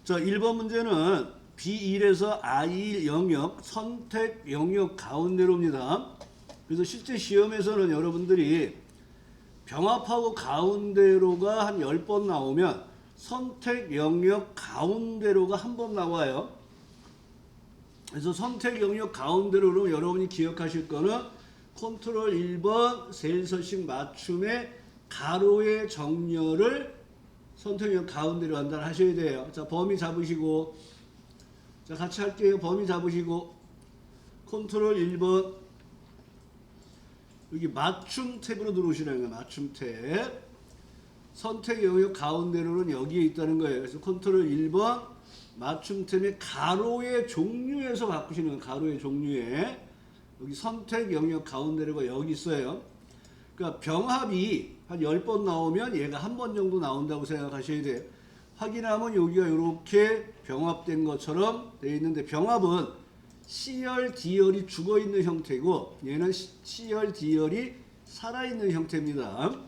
자, 1번 문제는 B1에서 I1 영역 선택 영역 가운데로입니다. 그래서 실제 시험에서는 여러분들이 병합하고 가운데로가 한 10번 나오면 선택 영역 가운데로가 한 번 나와요. 그래서 선택 영역 가운데로는 여러분이 기억하실 거는 컨트롤 1번 셀서식 맞춤의 가로의 정렬을 선택 영역 가운데로 한다 하셔야 돼요. 자, 범위 잡으시고, 자, 같이 할게요. 범위 잡으시고, 컨트롤 1번 여기 맞춤 탭으로 들어오시라는 거예요. 맞춤 탭. 선택 영역 가운데로는 여기에 있다는 거예요. 그래서 컨트롤 1번 맞춤 탭의 가로의 종류에서 바꾸시는 거예요. 가로의 종류에. 여기 선택 영역 가운데로가 여기 있어요. 그러니까 병합이 한 10번 나오면 얘가 한 번 정도 나온다고 생각하셔야 돼요. 확인하면 여기가 이렇게 병합된 것처럼 되어 있는데, 병합은 C열, D열이 죽어있는 형태고 얘는 C열, D열이 살아있는 형태입니다.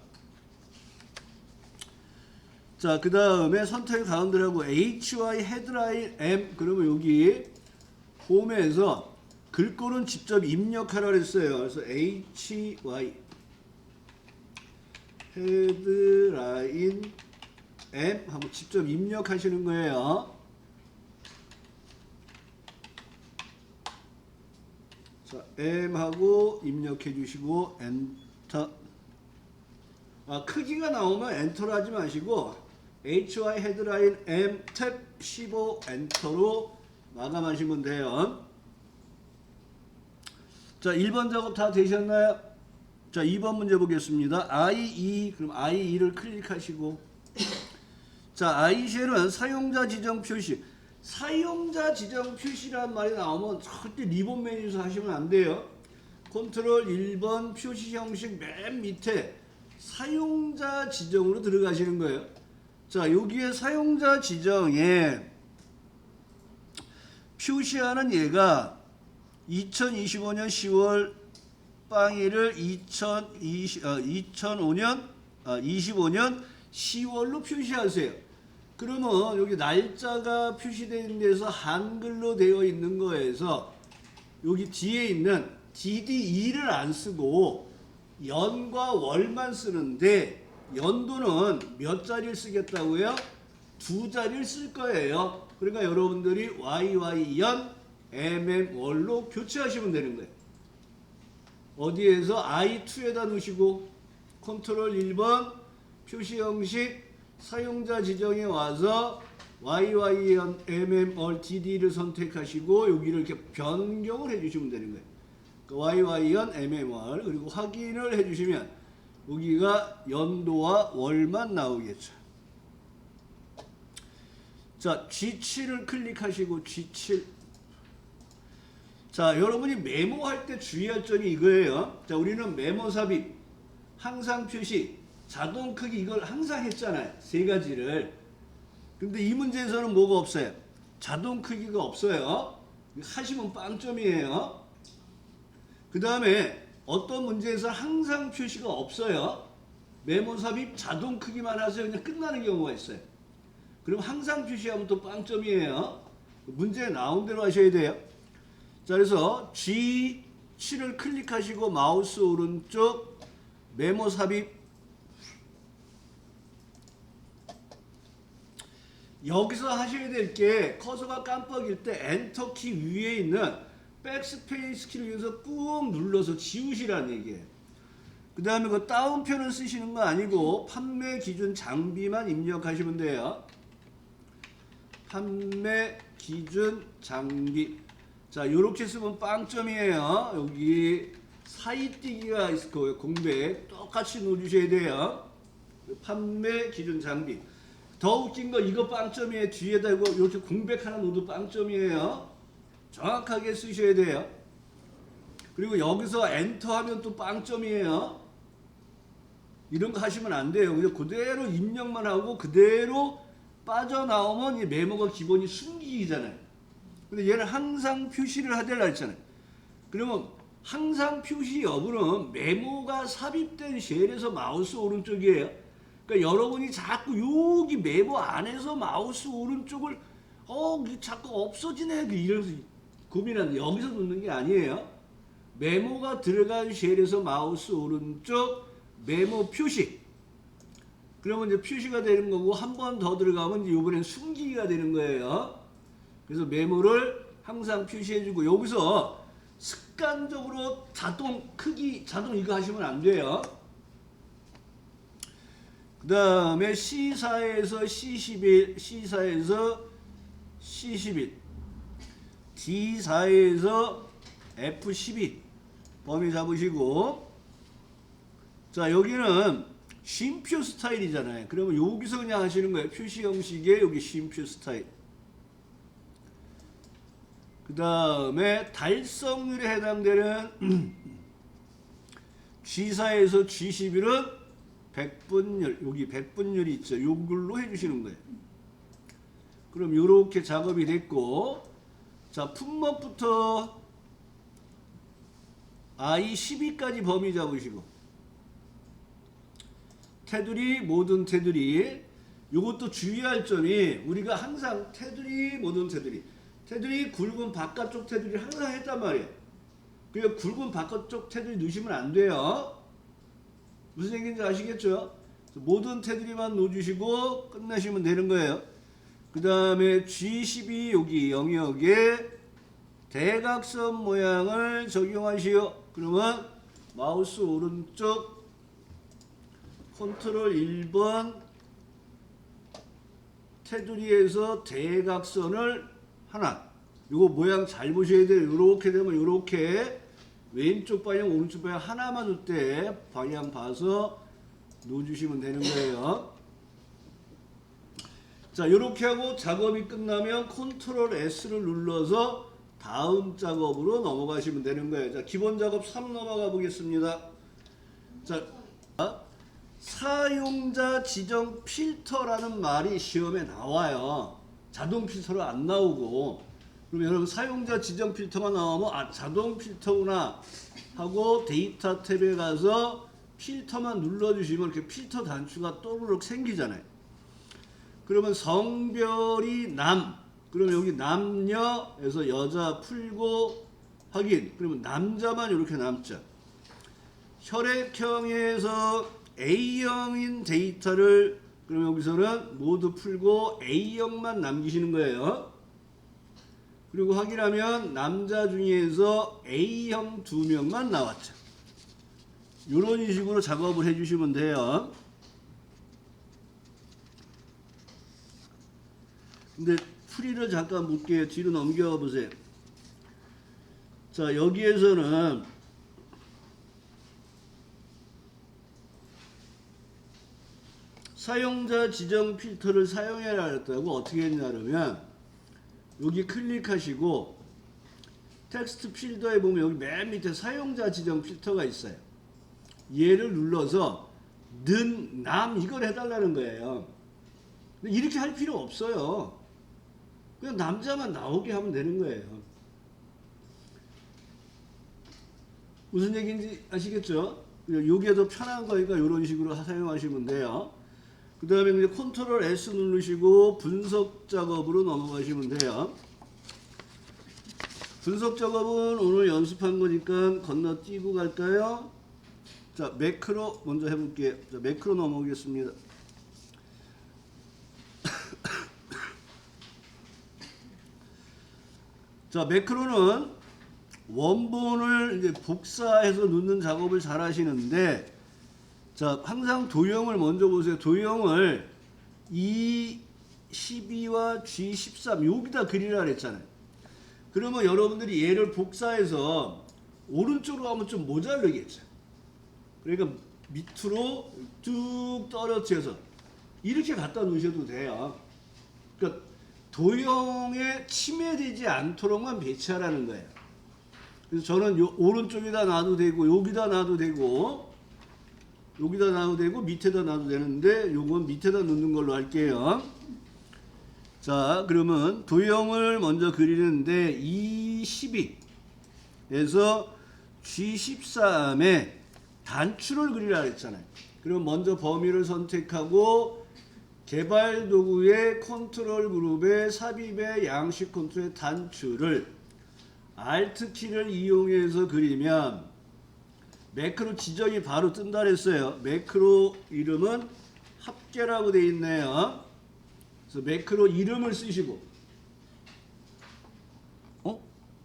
자, 그 다음에 선택 가운데라고 HY 헤드라인 M, 그러면 여기 홈에서 글꼴은 직접 입력하라 그랬어요. 그래서 HY 헤드라인 M 하고 직접 입력하시는 거예요. 자, M 하고 입력해 주시고 엔터. 크기가 나오면 엔터를 하지 마시고 HY 헤드라인 M 탭 15 엔터로 마감하시면 돼요. 자, 1번 작업 다 되셨나요? 자, 2번 문제 보겠습니다. I2, 그럼 I2를 클릭하시고, 자, I2쉘은 사용자 지정 표시. 사용자 지정 표시란 말이 나오면 절대 리본 메뉴에서 하시면 안 돼요. 컨트롤 1번 표시 형식 맨 밑에 사용자 지정으로 들어가시는 거예요. 자, 여기에 사용자 지정에 표시하는 얘가 2025년 10월 빵일을 25년 10월로 표시하세요. 그러면 여기 날짜가 표시되어 있는 데서 한글로 되어 있는 거에서 여기 뒤에 있는 DD2를 안 쓰고 연과 월만 쓰는데, 연도는 몇 자리를 쓰겠다고요? 2자리를 쓸 거예요. 그러니까 여러분들이 YY연 MM월로 교체하시면 되는 거예요. 어디에서 I2에다 넣으시고 컨트롤 1번 표시 형식 사용자 지정에 와서 YYN MMR DD를 선택하시고 여기를 이렇게 변경을 해주시면 되는 거예요. YYN MMR 그리고 확인을 해주시면 여기가 연도와 월만 나오겠죠. 자, G7을 클릭하시고 G7. 자, 여러분이 메모할 때 주의할 점이 이거예요. 자, 우리는 메모 삽입, 항상 표시, 자동 크기 이걸 항상 했잖아요. 세 가지를. 근데 이 문제에서는 뭐가 없어요? 자동 크기가 없어요. 하시면 빵점이에요. 그 다음에 어떤 문제에서 항상 표시가 없어요. 메모 삽입, 자동 크기만 하세요. 그냥 끝나는 경우가 있어요. 그럼 항상 표시하면 또 빵점이에요. 문제에 나온 대로 하셔야 돼요. 자, 그래서 G7을 클릭하시고 마우스 오른쪽 메모 삽입. 여기서 하셔야 될 게 커서가 깜빡일 때 엔터 키 위에 있는 백스페이스 키를 여기서 꾹 눌러서 지우시라는 얘기예요. 그 다음에 그 다운표는 쓰시는 거 아니고 판매 기준 장비만 입력하시면 돼요. 판매 기준 장비. 자, 요렇게 쓰면 빵점이에요. 여기 사이뛰기가 있을 거예요. 공백 똑같이 넣어주셔야 돼요. 판매 기준 장비. 더 웃긴 거 이거 빵점이에요. 뒤에다 이렇게 공백 하나 넣어도 빵점이에요. 정확하게 쓰셔야 돼요. 그리고 여기서 엔터 하면 또 빵점이에요. 이런 거 하시면 안 돼요. 그냥 그대로 입력만 하고 그대로 빠져나오면 이 메모가 기본이 숨기기잖아요. 근데 얘는 항상 표시를 하달라 했잖아요. 그러면 항상 표시 여부는 메모가 삽입된 쉘에서 마우스 오른쪽이에요. 그러니까 여러분이 자꾸 여기 메모 안에서 마우스 오른쪽을 이게 자꾸 없어지네. 이러면서 고민하는데 여기서 놓는 게 아니에요. 메모가 들어간 쉘에서 마우스 오른쪽 메모 표시. 그러면 이제 표시가 되는 거고 한 번 더 들어가면 이제 이번엔 숨기기가 되는 거예요. 그래서 메모를 항상 표시해주고 여기서 습관적으로 자동 크기 자동 이거 하시면 안 돼요. 그 다음에 C4에서 C11, C4에서 C11, D4에서 F12 범위 잡으시고 자 여기는 쉼표 스타일이잖아요. 그러면 여기서 그냥 하시는 거예요. 표시 형식에 여기 쉼표 스타일. 그 다음에 달성률에 해당되는 G4에서 G11은 100분율, 여기 100분율이 있죠. 요걸로 해주시는 거예요. 그럼 요렇게 작업이 됐고, 자, 품목부터 I12까지 범위 잡으시고, 테두리, 모든 테두리. 요것도 주의할 점이, 우리가 항상 테두리, 모든 테두리. 테두리, 굵은 바깥쪽 테두리 항상 했단 말이에요. 그러니까 굵은 바깥쪽 테두리 넣으시면 안 돼요. 무슨 얘기인지 아시겠죠? 모든 테두리만 넣어주시고 끝내시면 되는 거예요. 그 다음에 G12 여기 영역에 대각선 모양을 적용하시오. 그러면 마우스 오른쪽 컨트롤 1번 테두리에서 대각선을 하나. 이거 모양 잘 보셔야 돼요. 이렇게 되면 이렇게 왼쪽 방향 오른쪽 방향 하나만 넣을 때 방향 봐서 놓아주시면 되는 거예요. 자 이렇게 하고 작업이 끝나면 컨트롤 S를 눌러서 다음 작업으로 넘어가시면 되는 거예요. 자 기본 작업 3 넘어가 보겠습니다. 자 사용자 지정 필터라는 말이 시험에 나와요. 자동 필터로 안 나오고 그럼 여러분 사용자 지정 필터가 나오면 자동 필터구나 하고 데이터 탭에 가서 필터만 눌러주시면 이렇게 필터 단추가 또르륵 생기잖아요. 그러면 성별이 남 그러면 여기 남녀에서 여자 풀고 확인 그러면 남자만 이렇게 남죠. 혈액형에서 A형인 데이터를 그럼 여기서는 모두 풀고 A형만 남기시는 거예요. 그리고 확인하면 남자 중에서 A형 2명만 나왔죠. 이런 식으로 작업을 해주시면 돼요. 근데 풀이를 잠깐 볼게요. 뒤로 넘겨보세요. 자 여기에서는 사용자 지정 필터를 사용해라 했다고 어떻게 했냐면 여기 클릭하시고 텍스트 필더에 보면 여기 맨 밑에 사용자 지정 필터가 있어요. 얘를 눌러서 는, 남 이걸 해달라는 거예요. 근데 이렇게 할 필요 없어요. 그냥 남자만 나오게 하면 되는 거예요. 무슨 얘기인지 아시겠죠? 이게 더 편한 거니까 이런 식으로 사용하시면 돼요. 그 다음에 이제 컨트롤 S 누르시고 분석 작업으로 넘어가시면 돼요. 분석 작업은 오늘 연습한 거니까 건너뛰고 갈까요? 자, 매크로 먼저 해볼게요. 자, 매크로 넘어오겠습니다. 자, 매크로는 원본을 이제 복사해서 넣는 작업을 잘 하시는데 자, 항상 도형을 먼저 보세요. 도형을 E12와 G13 여기다 그리라 그랬잖아요. 그러면 여러분들이 얘를 복사해서 오른쪽으로 하면 좀 모자르겠죠. 그러니까 밑으로 쭉 떨어져서 이렇게 갖다 놓으셔도 돼요. 그러니까 도형에 침해되지 않도록만 배치하라는 거예요. 그래서 저는 요 오른쪽에다 놔도 되고 여기다 놔도 되고 여기다 놔도 되고 밑에다 놔도 되는데 요건 밑에다 놓는 걸로 할게요. 자 그러면 도형을 먼저 그리는데 E12에서 G13에 단추를 그리라 했잖아요. 그럼 먼저 범위를 선택하고 개발 도구의 컨트롤 그룹의 삽입의 양식 컨트롤의 단추를 Alt 키를 이용해서 그리면 매크로 지정이 바로 뜬다 그랬어요. 매크로 이름은 합계라고 되어 있네요. 그래서 매크로 이름을 쓰시고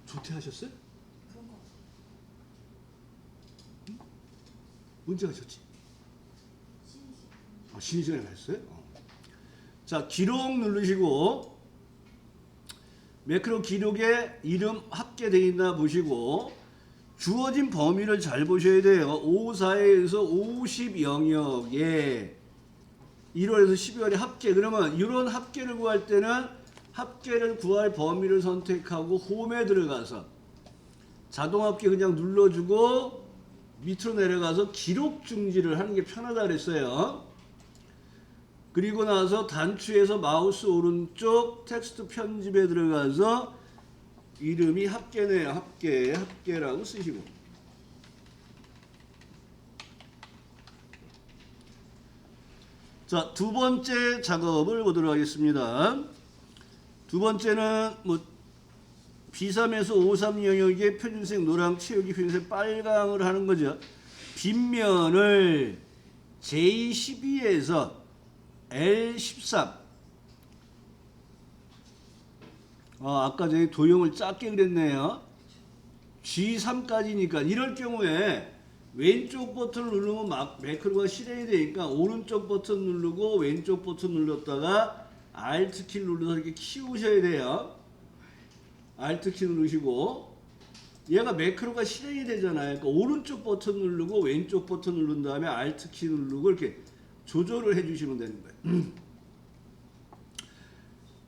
조퇴하셨어요? 언제 하셨지? 쉬는 시간에 하셨어요? 자, 기록 누르시고 매크로 기록에 이름 합계되어 있나 보시고 주어진 범위를 잘 보셔야 돼요. 54에서 50 영역에 1월에서 12월에 합계. 그러면 이런 합계를 구할 때는 합계를 구할 범위를 선택하고 홈에 들어가서 자동 합계 그냥 눌러주고 밑으로 내려가서 기록 중지를 하는 게 편하다 그랬어요. 그리고 나서 단추에서 마우스 오른쪽 텍스트 편집에 들어가서 이름이 합계네요. 합계라고 쓰시고. 자, 두 번째 작업을 보도록 하겠습니다. 두 번째는 B3에서 53 영역의 표준색 노랑, 채우기 표준색 빨강을 하는 거죠. 빗면을 J12에서 L13. 아까 저희 도형을 작게 그랬네요. G3까지니까 이럴 경우에 왼쪽 버튼을 누르면 매크로가 실행이 되니까 오른쪽 버튼 누르고 왼쪽 버튼 눌렀다가 Alt 키를 눌러서 이렇게 키우셔야 돼요. Alt 키 누르시고 얘가 매크로가 실행이 되잖아요. 그러니까 오른쪽 버튼 누르고 왼쪽 버튼 누른 다음에 Alt 키 누르고 이렇게 조절을 해주시면 되는 거예요.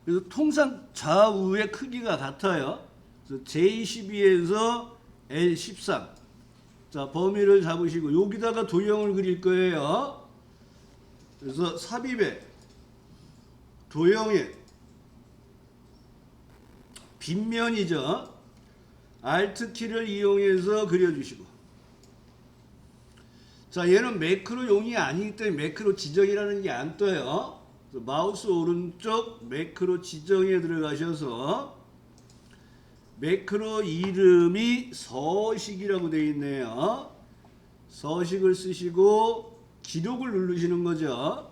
그래서 통상 좌우의 크기가 같아요. 그래서 J12에서 L13. 자, 범위를 잡으시고 여기다가 도형을 그릴 거예요. 그래서 삽입에 도형에 빗면이죠. Alt 키를 이용해서 그려주시고. 자, 얘는 매크로용이 아니기 때문에 매크로 지정이라는 게 안 떠요. 그래서 마우스 오른쪽 매크로 지정에 들어가셔서 매크로 이름이 서식이라고 되어 있네요. 서식을 쓰시고 기록을 누르시는 거죠.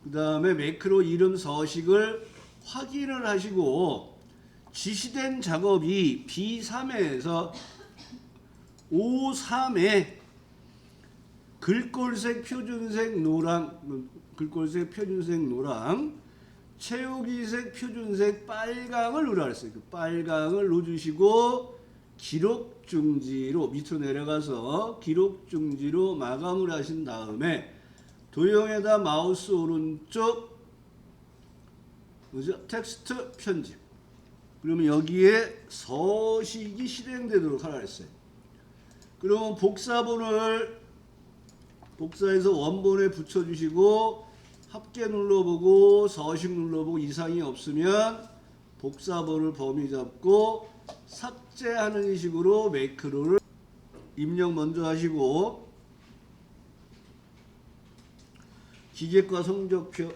그 다음에 매크로 이름 서식을 확인을 하시고 지시된 작업이 B3에서 53에 글꼴색 표준색 노랑, 글꼴색 표준색 노랑, 채우기색 표준색 빨강을 누르라 그랬어요. 그 빨강을 누르시고 기록 중지로 밑으로 내려가서 기록 중지로 마감을 하신 다음에 도형에다 마우스 오른쪽 텍스트 편집. 그러면 여기에 서식이 실행되도록 하라 그랬어요. 그러면 복사해서 원본에 붙여주시고 합계 눌러보고 서식 눌러보고 이상이 없으면 복사본을 범위 잡고 삭제하는 식으로 매크로를 입력 먼저 하시고 기계과 성적표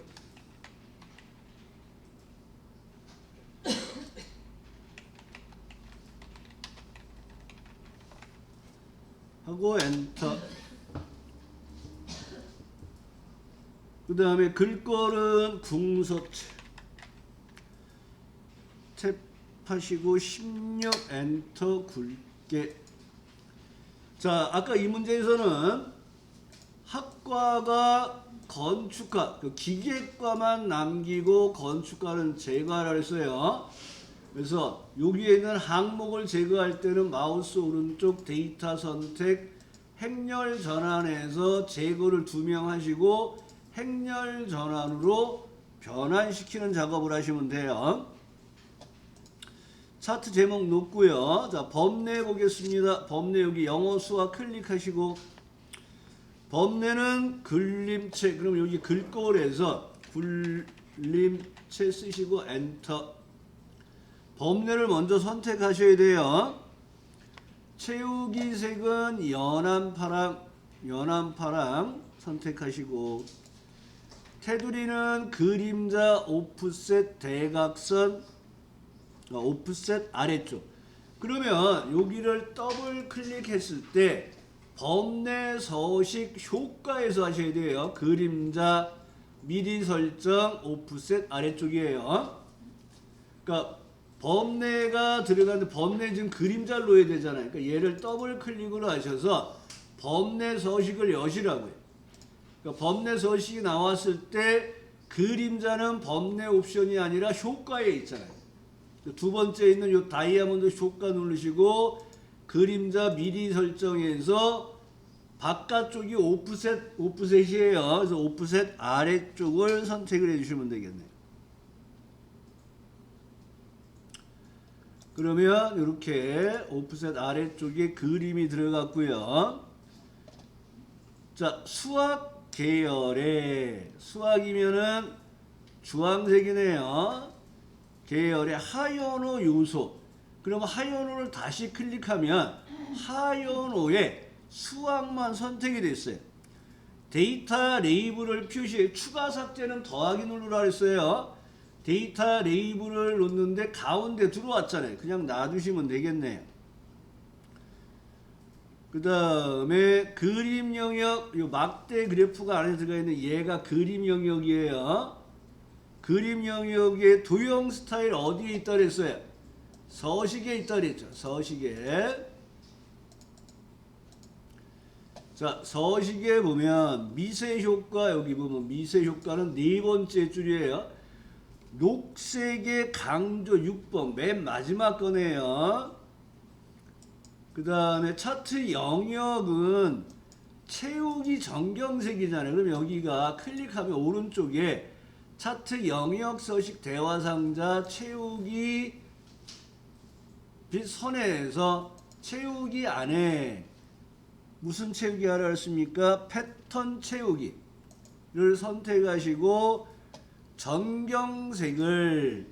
하고 엔터. 그 다음에 글꼴은 궁서체 탭하시고 16 엔터 굵게. 자, 아까 이 문제에서는 학과가 건축과 기계과만 남기고 건축과는 제거하라 했어요. 그래서 여기에 있는 항목을 제거할 때는 마우스 오른쪽 데이터 선택 행렬 전환해서 제거를 2명 하시고 행렬 전환으로 변환시키는 작업을 하시면 돼요. 차트 제목 놓고요. 자, 법내 보겠습니다. 법내 여기 영어 수학 클릭하시고 법내는 글림체. 그럼 여기 글꼴에서 글림체 쓰시고 엔터. 법내를 먼저 선택하셔야 돼요. 채우기 색은 연한 파랑 선택하시고 테두리는 그림자 오프셋 대각선 오프셋 아래쪽. 그러면 여기를 더블 클릭했을 때 범내 서식 효과에서 하셔야 돼요. 그림자 미리 설정 오프셋 아래쪽이에요. 그러니까 범내가 들어가는데 범내 지금 그림자를 놓아야 되잖아요. 그러니까 얘를 더블 클릭으로 하셔서 범내 서식을 여시라고요. 그러니까 범내 서식이 나왔을 때 그림자는 범내 옵션이 아니라 효과에 있잖아요. 두 번째 있는 요 다이아몬드 효과 누르시고 그림자 미리 설정해서 바깥쪽이 오프셋이에요. 그래서 오프셋 아래쪽을 선택을 해주시면 되겠네요. 그러면 이렇게 오프셋 아래쪽에 그림이 들어갔고요. 자, 수학 계열에 수학이면은 주황색이네요. 계열의 하연호 요소. 그러면 하연호를 다시 클릭하면 하연호에 수학만 선택이 됐어요. 데이터 레이블을 표시해 추가 삭제는 더하기 누르라 그랬어요. 데이터 레이블을 놓는데 가운데 들어왔잖아요. 그냥 놔두시면 되겠네요. 그 다음에 그림 영역, 요 막대 그래프가 안에 들어가 있는 얘가 그림 영역이에요. 그림 영역의 도형 스타일 어디에 있다 그랬어요? 서식에 있다 그랬죠. 서식에. 자, 서식에 보면 미세 효과, 여기 보면 미세 효과는 네 번째 줄이에요. 녹색의 강조 6번 맨 마지막 거네요. 그 다음에 차트 영역은 채우기 정경색이잖아요. 그럼 여기가 클릭하면 오른쪽에 차트 영역 서식 대화 상자 채우기 빛 선에서 채우기 안에 무슨 채우기 하라 했습니까? 패턴 채우기를 선택하시고 전경색을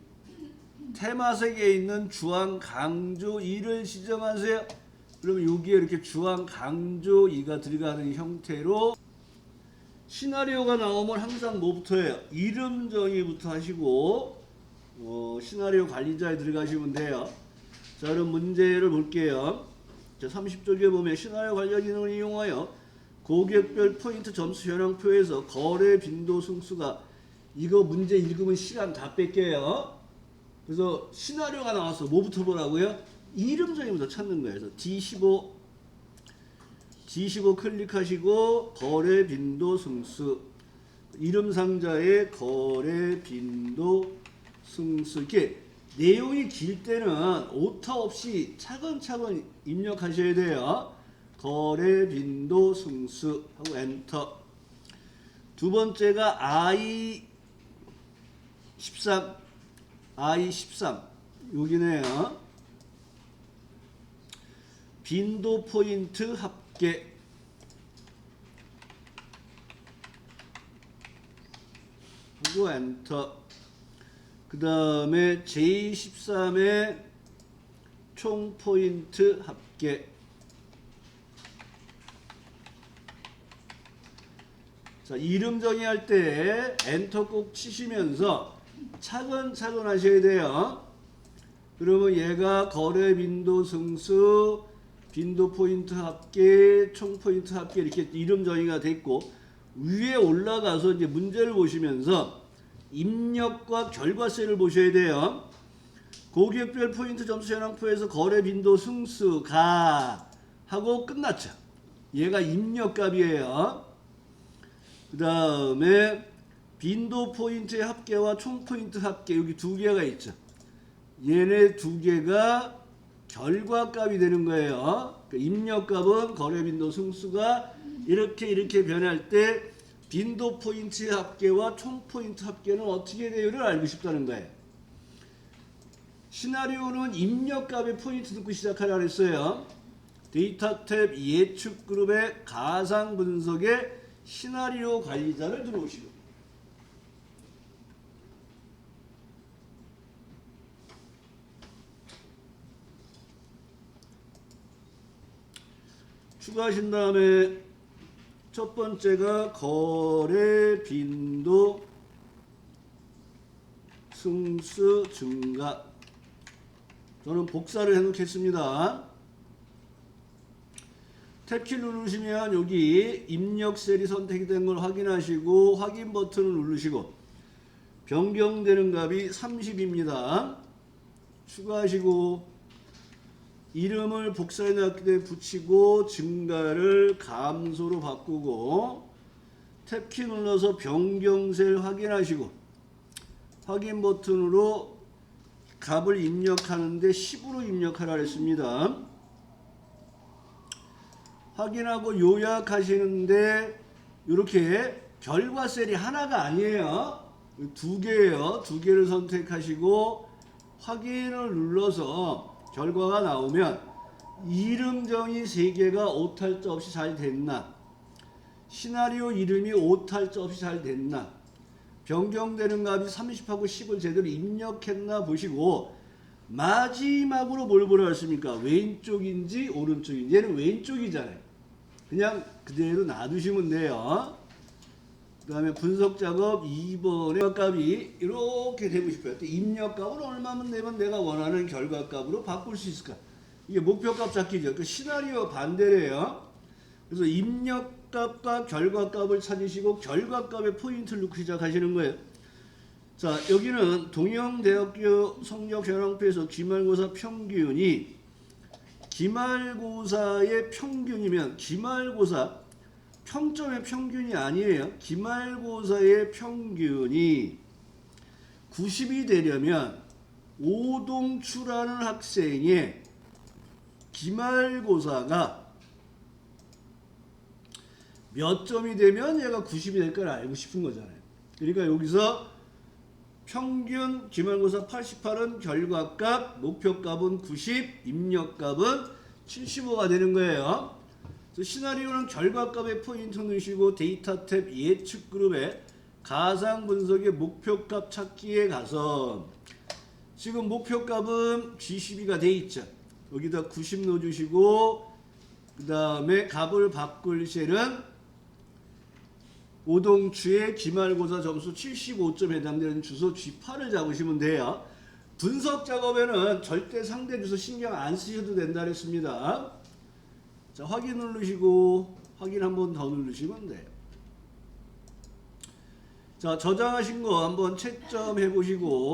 테마색에 있는 주황 강조 2를 지정하세요. 그러면 여기에 이렇게 주황 강조 2가 들어가는 형태로 시나리오가 나오면 항상 뭐부터 해요? 이름 정의부터 하시고 시나리오 관리자에 들어가시면 돼요. 자, 그럼 문제를 볼게요. 자, 30쪽에 보면 시나리오 관련 기능을 이용하여 고객별 포인트 점수 현황표에서 거래 빈도 승수가 이거 문제 읽으면 시간 다 뺄게요. 그래서 시나리오가 나왔어. 뭐부터 보라고요? 이름 정의부터 찾는 거예요. 그래서 D15 클릭하시고 거래 빈도 승수 이름 상자에 거래 빈도 승수 이렇게 내용이 길 때는 오타 없이 차근차근 입력하셔야 돼요. 거래 빈도 승수 하고 엔터. 두 번째가 I13 여기네요. 빈도 포인트 합계 하고 엔터. 그 다음에 J13의 총 포인트 합계. 자, 이름 정의할 때 엔터 꼭 치시면서 차근차근 하셔야 돼요. 그러면 얘가 거래 빈도 승수, 빈도 포인트 합계, 총 포인트 합계 이렇게 이름 정의가 됐고 위에 올라가서 이제 문제를 보시면서 입력과 결과세를 보셔야 돼요. 고객별 포인트 점수 현황표에서 거래 빈도 승수가 하고 끝났죠. 얘가 입력값이에요. 그 다음에 빈도 포인트의 합계와 총 포인트 합계 여기 두 개가 있죠. 얘네 두 개가 결과값이 되는 거예요. 입력값은 거래 빈도 승수가 이렇게 변할 때 빈도 포인트 합계와 총 포인트 합계는 어떻게 돼요를 알고 싶다는 거예요. 시나리오는 입력값의 포인트 듣고 시작하라 그랬어요. 데이터 탭 예측 그룹의 가상 분석에 시나리오 관리자를 들어오시고 추가하신 다음에 첫 번째가 거래 빈도 승수 증가. 저는 복사를 해놓겠습니다. 탭키 누르시면 여기 입력 셀이 선택이 된 걸 확인하시고 확인 버튼을 누르시고 변경되는 값이 30입니다. 추가하시고 이름을 복사해 놨기 때문에 붙이고 증가를 감소로 바꾸고 탭키 눌러서 변경셀 확인하시고 확인 버튼으로 값을 입력하는데 10으로 입력하라 했습니다. 확인하고 요약하시는데 이렇게 결과 셀이 하나가 아니에요. 두 개예요. 두 개를 선택하시고 확인을 눌러서 결과가 나오면 이름 정의 3개가 오탈자 없이 잘 됐나, 시나리오 이름이 오탈자 없이 잘 됐나, 변경되는 값이 30하고 10을 제대로 입력했나 보시고 마지막으로 뭘 보라 했습니까? 왼쪽인지 오른쪽인지. 얘는 왼쪽이잖아요. 그냥 그대로 놔두시면 돼요. 그 다음에 분석 작업 2번의 값이 이렇게 되고 싶어요. 입력값을 얼마만 내면 내가 원하는 결과값으로 바꿀 수 있을까? 이게 목표값 찾기죠. 그 시나리오 반대래요. 그래서 입력값과 결과값을 찾으시고 결과값에 포인트를 넣고 시작하시는 거예요. 자, 여기는 동영대학교 성적 현황표에서 기말고사 평균이 기말고사의 평균이면 기말고사 평점의 평균이 아니에요. 기말고사의 평균이 90이 되려면 오동추라는 학생의 기말고사가 몇 점이 되면 얘가 90이 될 걸 알고 싶은 거잖아요. 그러니까 여기서 평균 기말고사 88은 결과값, 목표값은 90, 입력값은 75가 되는 거예요. 시나리오는 결과값에 포인트 넣으시고 데이터 탭 예측 그룹에 가상 분석의 목표값 찾기에 가서 지금 목표값은 G12가 돼 있죠. 여기다 90 넣어주시고 그 다음에 값을 바꿀 셀은 오동추의 기말고사 점수 75점 해당되는 주소 G8을 잡으시면 돼요. 분석 작업에는 절대 상대 주소 신경 안 쓰셔도 된다 그랬습니다. 자, 확인 누르시고 확인 한 번 더 누르시면 돼요. 자, 저장하신 거 한번 채점해 보시고